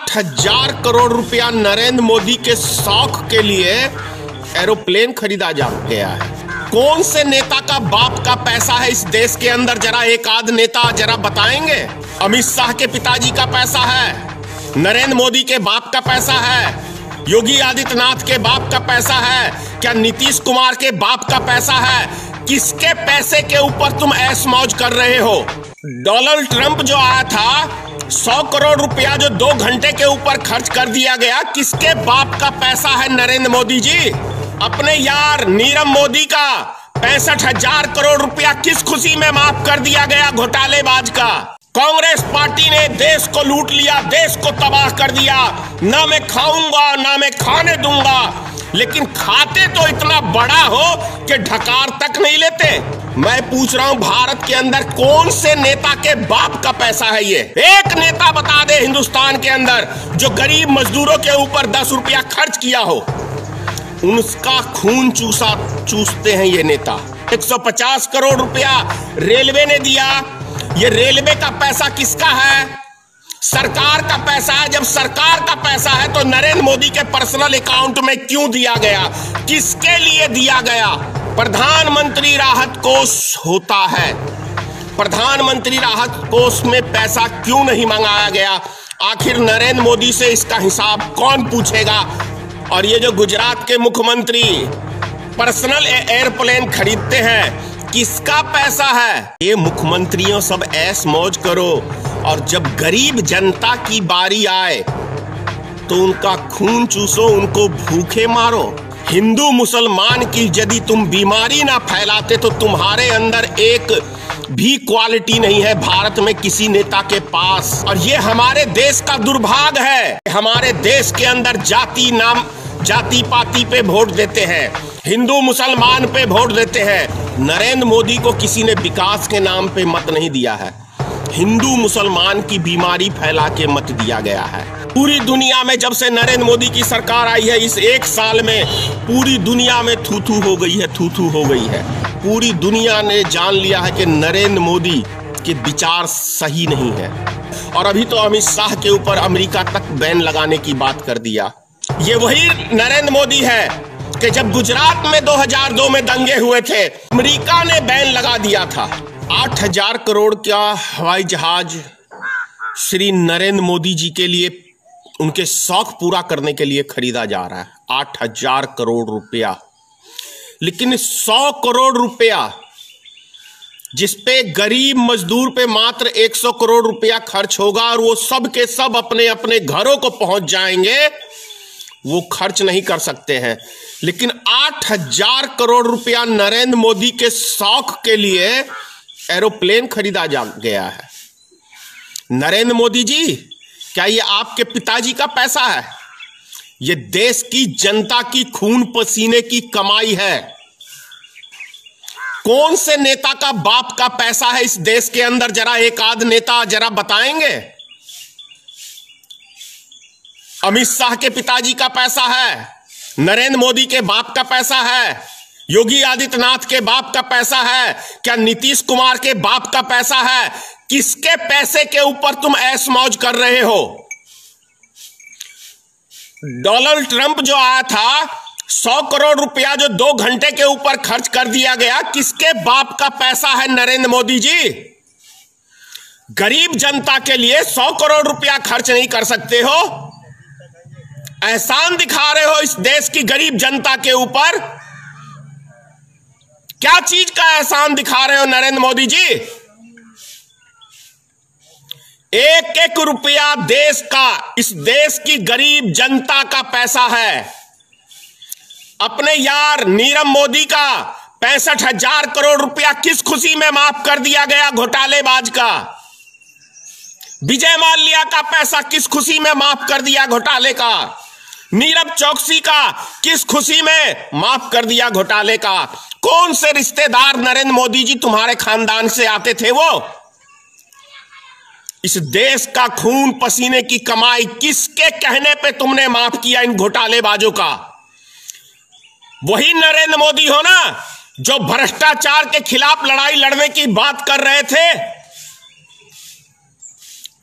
8,000 करोड़ रुपया नरेंद्र मोदी के शौक के लिए एरोप्लेन खरीदा जा गया है। कौन से नेता का बाप का पैसा है इस देश के अंदर? जरा एक आध नेता जरा बताएंगे। अमित शाह के पिताजी का पैसा है, नरेंद्र मोदी के बाप का पैसा है, योगी आदित्यनाथ के बाप का पैसा है, क्या नीतीश कुमार के बाप का पैसा है? किसके पैसे के ऊपर तुम ऐश मौज कर रहे हो? डोनाल्ड ट्रंप जो आया था, 100 करोड़ रुपया जो 2 घंटे के ऊपर खर्च कर दिया गया, किसके बाप का पैसा है नरेंद्र मोदी जी? अपने यार नीरव मोदी का 65,000 करोड़ रुपया किस खुशी में माफ कर दिया गया घोटालेबाज का? कांग्रेस पार्टी ने देश को लूट लिया, देश को तबाह कर दिया। ना मैं खाऊंगा ना मैं खाने दूंगा, लेकिन खाते तो इतना बड़ा हो कि ढकार तक नहीं लेते। मैं पूछ रहा हूं, भारत के अंदर कौन से नेता के बाप का पैसा है ये? एक नेता बता दे हिंदुस्तान के अंदर जो गरीब मजदूरों के ऊपर 10 रुपया खर्च किया हो। उनका खून चूसते हैं ये नेता। 150 करोड़ रुपया रेलवे ने दिया। ये रेलवे का पैसा किसका है? सरकार का पैसा है। जब सरकार का पैसा है तो नरेंद्र मोदी के पर्सनल अकाउंट में क्यों दिया गया? किसके लिए दिया गया? प्रधानमंत्री राहत कोष होता है, प्रधानमंत्री राहत कोष में पैसा क्यों नहीं मंगाया गया? आखिर नरेंद्र मोदी से इसका हिसाब कौन पूछेगा? और ये जो गुजरात के मुख्यमंत्री पर्सनल एयरप्लेन खरीदते हैं, किसका पैसा है? ये मुख्यमंत्रियों सब ऐश मौज करो, और जब गरीब जनता की बारी आए तो उनका खून चूसो, उनको भूखे मारो। हिंदू मुसलमान की यदि तुम बीमारी ना फैलाते तो तुम्हारे अंदर एक भी क्वालिटी नहीं है भारत में किसी नेता के पास। और ये हमारे देश का दुर्भाग्य है। हमारे देश के अंदर जाति पाति पे वोट देते हैं, हिंदू मुसलमान पे वोट देते हैं। नरेंद्र मोदी को किसी ने विकास के नाम पे मत नहीं दिया है, हिंदू मुसलमान की बीमारी फैला के मत दिया गया है। पूरी दुनिया में जब से नरेंद्र मोदी की सरकार आई है, इस 1 साल में पूरी दुनिया में थू-थू हो गई है, थू-थू हो गई है। पूरी दुनिया ने जान लिया है कि नरेंद्र मोदी के विचार सही नहीं है। और अभी तो अमित शाह के ऊपर अमेरिका तक बैन लगाने की बात कर दिया। ये वही नरेंद्र मोदी है कि जब गुजरात में 2002 में दंगे हुए थे, अमेरिका ने बैन लगा दिया था। 8,000 करोड़ का हवाई जहाज श्री नरेंद्र मोदी जी के लिए, उनके शौक पूरा करने के लिए खरीदा जा रहा है। 8,000 करोड़ रुपया। लेकिन 100 करोड़ रुपया जिसपे गरीब मजदूर पे मात्र 100 करोड़ रुपया खर्च होगा और वो सब के सब अपने अपने घरों को पहुंच जाएंगे, वो खर्च नहीं कर सकते हैं। लेकिन 8,000 करोड़ रुपया नरेंद्र मोदी के शौक के लिए एरोप्लेन खरीदा जा गया है। नरेंद्र मोदी जी, क्या ये आपके पिताजी का पैसा है? ये देश की जनता की खून पसीने की कमाई है। कौन से नेता का बाप का पैसा है इस देश के अंदर? जरा एक आध नेता जरा बताएंगे। अमित शाह के पिताजी का पैसा है, नरेंद्र मोदी के बाप का पैसा है, योगी आदित्यनाथ के बाप का पैसा है, क्या नीतीश कुमार के बाप का पैसा है? किसके पैसे के ऊपर तुम ऐश मौज कर रहे हो? डोनाल्ड ट्रंप जो आया था, 100 करोड़ रुपया जो 2 घंटे के ऊपर खर्च कर दिया गया, किसके बाप का पैसा है नरेंद्र मोदी जी? गरीब जनता के लिए 100 करोड़ रुपया खर्च नहीं कर सकते हो? एहसान दिखा रहे हो इस देश की गरीब जनता के ऊपर। क्या चीज का एहसान दिखा रहे हो नरेंद्र मोदी जी? एक एक रुपया देश का, इस देश की गरीब जनता का पैसा है। अपने यार नीरव मोदी का 65,000 करोड़ रुपया किस खुशी में माफ कर दिया गया घोटालेबाज का? विजय माल्या का पैसा किस खुशी में माफ कर दिया घोटाले का? नीरव चौकसी का किस खुशी में माफ कर दिया घोटाले का? कौन से रिश्तेदार नरेंद्र मोदी जी तुम्हारे खानदान से आते थे? वो इस देश का खून पसीने की कमाई किसके कहने पे तुमने माफ किया इन घोटालेबाजों का? वही नरेंद्र मोदी हो ना जो भ्रष्टाचार के खिलाफ लड़ाई लड़ने की बात कर रहे थे।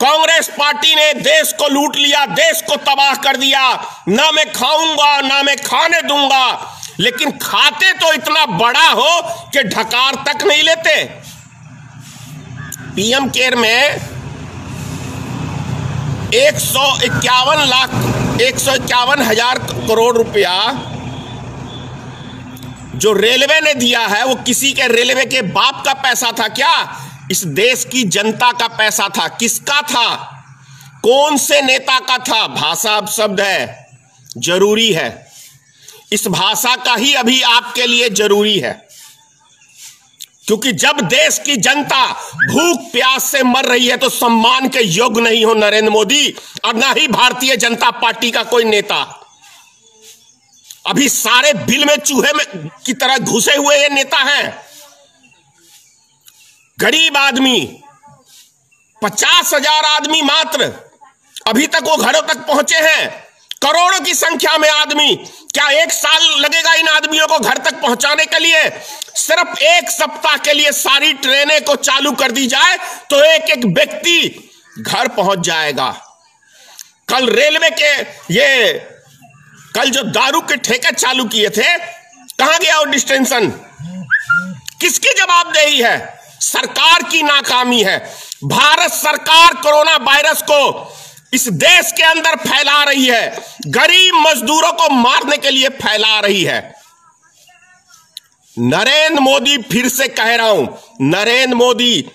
कांग्रेस पार्टी ने देश को लूट लिया, देश को तबाह कर दिया, ना मैं खाऊंगा ना मैं खाने दूंगा, लेकिन खाते तो इतना बड़ा हो कि ढकार तक नहीं लेते। पीएम केयर में 151,00,000 करोड़ रुपया जो रेलवे ने दिया है, वो किसी के रेलवे के बाप का पैसा था क्या? इस देश की जनता का पैसा था। किसका था? कौन से नेता का था? भाषा अब शब्द है, जरूरी है। इस भाषा का ही अभी आपके लिए जरूरी है, क्योंकि जब देश की जनता भूख प्यास से मर रही है तो सम्मान के योग्य नहीं हो नरेंद्र मोदी और ना ही भारतीय जनता पार्टी का कोई नेता। अभी सारे बिल में चूहे में की तरह घुसे हुए ये नेता हैं। गरीब आदमी 50,000 आदमी मात्र अभी तक वो घरों तक पहुंचे हैं। करोड़ों की संख्या में आदमी, क्या 1 साल लगेगा इन आदमियों को घर तक पहुंचाने के लिए? सिर्फ 1 सप्ताह के लिए सारी ट्रेनें को चालू कर दी जाए तो एक एक व्यक्ति घर पहुंच जाएगा। कल रेलवे के कल जो दारू के ठेके चालू किए थे, कहां गया वो डिस्टेंशन? किसकी जवाबदेही है? सरकार की नाकामी है। भारत सरकार कोरोना वायरस को इस देश के अंदर फैला रही है, गरीब मजदूरों को मारने के लिए फैला रही है। नरेंद्र मोदी, फिर से कह रहा हूं, नरेंद्र मोदी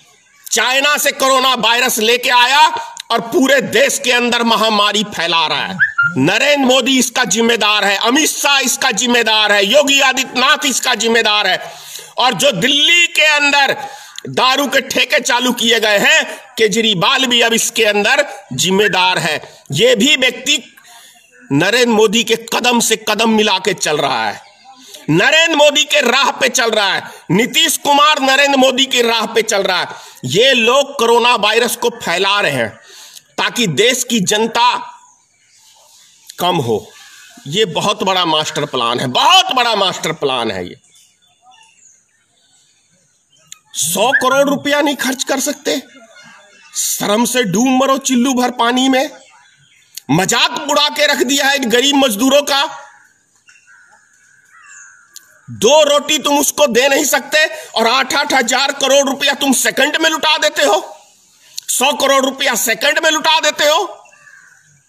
चाइना से कोरोना वायरस लेके आया और पूरे देश के अंदर महामारी फैला रहा है। नरेंद्र मोदी इसका जिम्मेदार है, अमित शाह इसका जिम्मेदार है, योगी आदित्यनाथ इसका जिम्मेदार है। और जो दिल्ली के अंदर दारू के ठेके चालू किए गए हैं, केजरीवाल भी अब इसके अंदर जिम्मेदार है। यह भी व्यक्ति नरेंद्र मोदी के कदम से कदम मिला के चल रहा है, नरेंद्र मोदी के राह पे चल रहा है। नीतीश कुमार नरेंद्र मोदी की राह पे चल रहा है। ये लोग कोरोना वायरस को फैला रहे हैं ताकि देश की जनता कम हो। ये बहुत बड़ा मास्टर प्लान है, बहुत बड़ा मास्टर प्लान है। ये 100 करोड़ रुपया नहीं खर्च कर सकते? शर्म से डूब मरो चिल्लू भर पानी में। मजाक उड़ा के रख दिया है गरीब मजदूरों का। 2 रोटी तुम उसको दे नहीं सकते और 8-8 हजार करोड़ रुपया तुम सेकंड में लुटा देते हो। 100 करोड़ रुपया सेकंड में लुटा देते हो।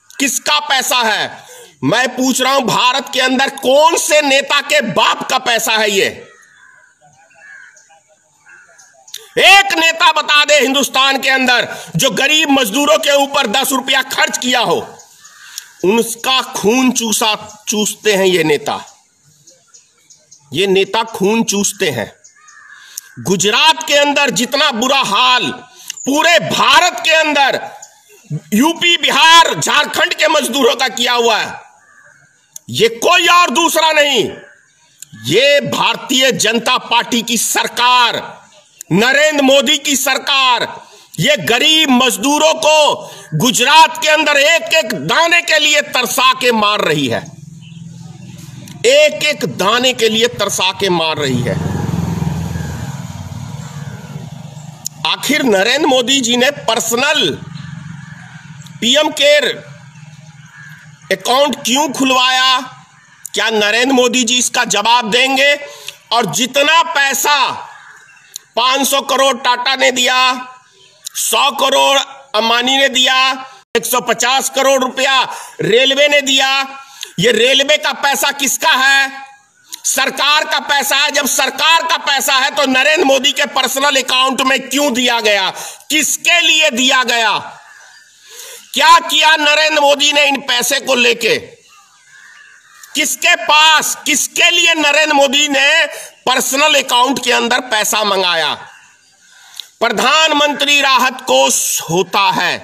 किसका पैसा है? मैं पूछ रहा हूं, भारत के अंदर कौन से नेता के बाप का पैसा है ये? एक नेता बता दे हिंदुस्तान के अंदर जो गरीब मजदूरों के ऊपर 10 रुपया खर्च किया हो। उनका खून चूसते हैं ये नेता। ये नेता खून चूसते हैं। गुजरात के अंदर जितना बुरा हाल पूरे भारत के अंदर यूपी, बिहार, झारखंड के मजदूरों का किया हुआ है, ये कोई और दूसरा नहीं, ये भारतीय जनता पार्टी की सरकार, नरेंद्र मोदी की सरकार, ये गरीब मजदूरों को गुजरात के अंदर एक एक दाने के लिए तरसा के मार रही है। एक एक दाने के लिए तरसा के मार रही है। आखिर नरेंद्र मोदी जी ने पर्सनल पीएम केयर अकाउंट क्यों खुलवाया? क्या नरेंद्र मोदी जी इसका जवाब देंगे? और जितना पैसा 500 करोड़ टाटा ने दिया, 100 करोड़ अंबानी ने दिया, 150 करोड़ रुपया रेलवे ने दिया, ये रेलवे का पैसा किसका है? सरकार का पैसा है। जब सरकार का पैसा है तो नरेंद्र मोदी के पर्सनल अकाउंट में क्यों दिया गया? किसके लिए दिया गया? क्या किया नरेंद्र मोदी ने इन पैसे को लेके? किसके पास, किसके लिए नरेंद्र मोदी ने पर्सनल अकाउंट के अंदर पैसा मंगाया? प्रधानमंत्री राहत कोष होता है,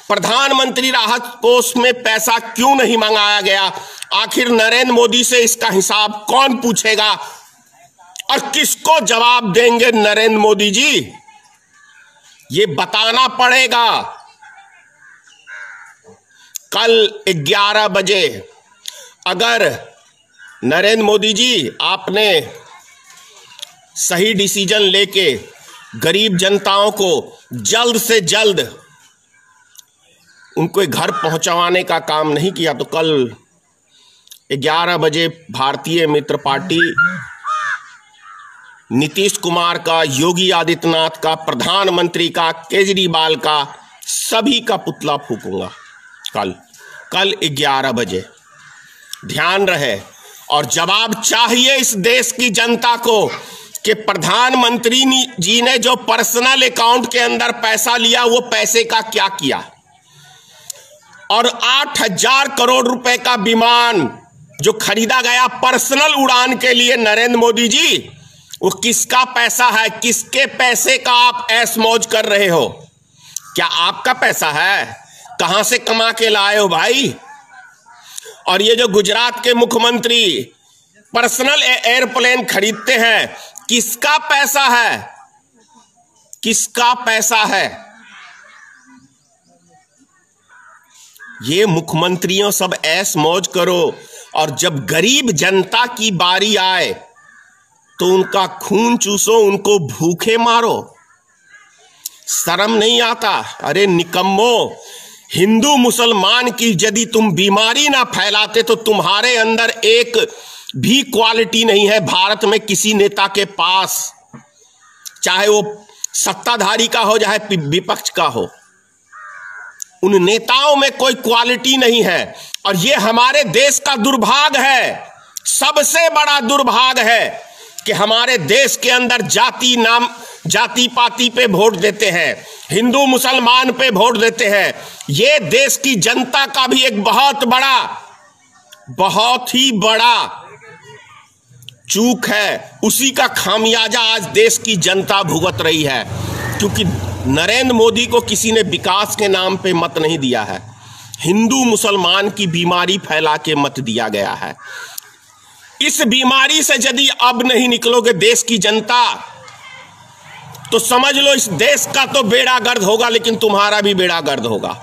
प्रधानमंत्री राहत कोष में पैसा क्यों नहीं मंगाया गया? आखिर नरेंद्र मोदी से इसका हिसाब कौन पूछेगा और किसको जवाब देंगे नरेंद्र मोदी जी? ये बताना पड़ेगा। कल 11 बजे अगर नरेंद्र मोदी जी आपने सही डिसीजन लेके गरीब जनताओं को जल्द से जल्द उनको घर पहुंचवाने का काम नहीं किया तो कल 11 बजे भारतीय मित्र पार्टी नीतीश कुमार का, योगी आदित्यनाथ का, प्रधानमंत्री का, केजरीवाल का, सभी का पुतला फूकूंगा कल 11 बजे। ध्यान रहे। और जवाब चाहिए इस देश की जनता को कि प्रधानमंत्री जी ने जो पर्सनल अकाउंट के अंदर पैसा लिया वो पैसे का क्या किया, और 8,000 करोड़ रुपए का विमान जो खरीदा गया पर्सनल उड़ान के लिए नरेंद्र मोदी जी, वो किसका पैसा है? किसके पैसे का आप ऐश मौज कर रहे हो? क्या आपका पैसा है? कहां से कमा के लाए हो भाई? और ये जो गुजरात के मुख्यमंत्री पर्सनल एयरप्लेन खरीदते हैं, किसका पैसा है? किसका पैसा है? ये मुख्यमंत्रियों सब ऐश मौज करो, और जब गरीब जनता की बारी आए तो उनका खून चूसो, उनको भूखे मारो। शर्म नहीं आता? अरे निकम्मो, हिंदू मुसलमान की यदि तुम बीमारी ना फैलाते तो तुम्हारे अंदर एक भी क्वालिटी नहीं है भारत में किसी नेता के पास, चाहे वो सत्ताधारी का हो चाहे विपक्ष का हो। उन नेताओं में कोई क्वालिटी नहीं है, और ये हमारे देश का दुर्भाग्य है, सबसे बड़ा दुर्भाग्य है कि हमारे देश के अंदर जाति पाति पे वोट देते हैं, हिंदू मुसलमान पे वोट देते हैं। ये देश की जनता का भी एक बहुत ही बड़ा चूक है। उसी का खामियाजा आज देश की जनता भुगत रही है, क्योंकि नरेंद्र मोदी को किसी ने विकास के नाम पे मत नहीं दिया है, हिंदू मुसलमान की बीमारी फैला के मत दिया गया है। इस बीमारी से यदि अब नहीं निकलोगे देश की जनता, तो समझ लो इस देश का तो बेड़ा गर्द होगा, लेकिन तुम्हारा भी बेड़ा गर्द होगा।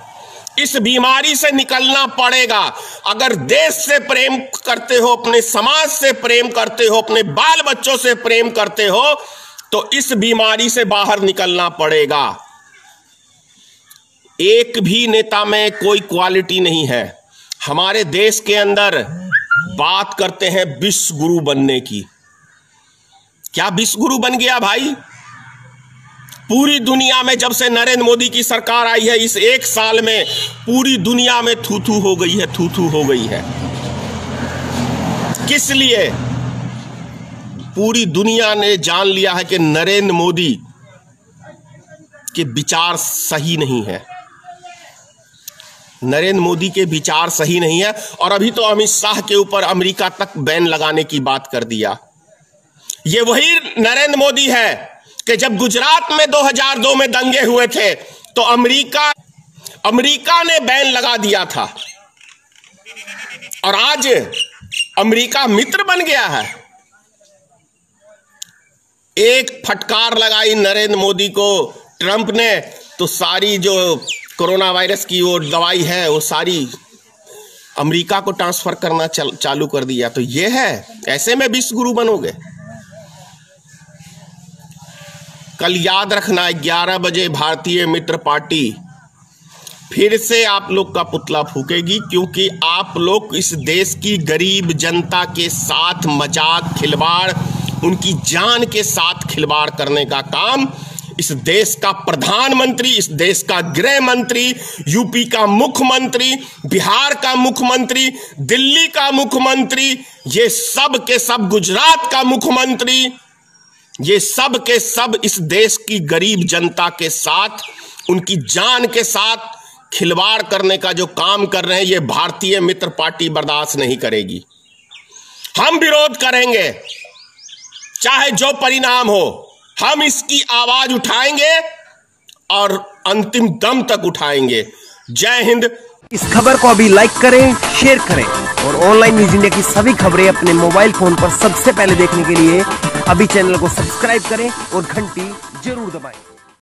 इस बीमारी से निकलना पड़ेगा। अगर देश से प्रेम करते हो, अपने समाज से प्रेम करते हो, अपने बाल बच्चों से प्रेम करते हो, तो इस बीमारी से बाहर निकलना पड़ेगा। एक भी नेता में कोई क्वालिटी नहीं है। हमारे देश के अंदर बात करते हैं विश्व गुरु बनने की। क्या विश्व गुरु बन गया भाई? पूरी दुनिया में जब से नरेंद्र मोदी की सरकार आई है, इस 1 साल में पूरी दुनिया में थू-थू हो गई है, थू-थू हो गई है। किस लिए? पूरी दुनिया ने जान लिया है कि नरेंद्र मोदी के विचार सही नहीं है, नरेंद्र मोदी के विचार सही नहीं है। और अभी तो अमित शाह के ऊपर अमेरिका तक बैन लगाने की बात कर दिया। ये वही नरेंद्र मोदी है कि जब गुजरात में 2002 में दंगे हुए थे तो अमेरिका ने बैन लगा दिया था, और आज अमेरिका मित्र बन गया है। एक फटकार लगाई नरेंद्र मोदी को ट्रंप ने, तो सारी जो कोरोना वायरस की वो दवाई है वो सारी अमेरिका को ट्रांसफर करना चालू कर दिया। तो ये है, ऐसे में विश्व गुरु बनोगे? कल याद रखना 11 बजे भारतीय मित्र पार्टी फिर से आप लोग का पुतला फूकेगी, क्योंकि आप लोग इस देश की गरीब जनता के साथ मजाक, खिलवाड़, उनकी जान के साथ खिलवाड़ करने का काम इस देश का प्रधानमंत्री, इस देश का गृह मंत्री, यूपी का मुख्यमंत्री, बिहार का मुख्यमंत्री, दिल्ली का मुख्यमंत्री, ये सब के सब, गुजरात का मुख्यमंत्री, ये सब के सब इस देश की गरीब जनता के साथ, उनकी जान के साथ खिलवाड़ करने का जो काम कर रहे हैं, ये भारतीय मित्र पार्टी बर्दाश्त नहीं करेगी। हम विरोध करेंगे, चाहे जो परिणाम हो। हम इसकी आवाज उठाएंगे और अंतिम दम तक उठाएंगे। जय हिंद। इस खबर को अभी लाइक करें, शेयर करें, और ऑनलाइन न्यूज इंडिया की सभी खबरें अपने मोबाइल फोन पर सबसे पहले देखने के लिए अभी चैनल को सब्सक्राइब करें और घंटी जरूर दबाएं।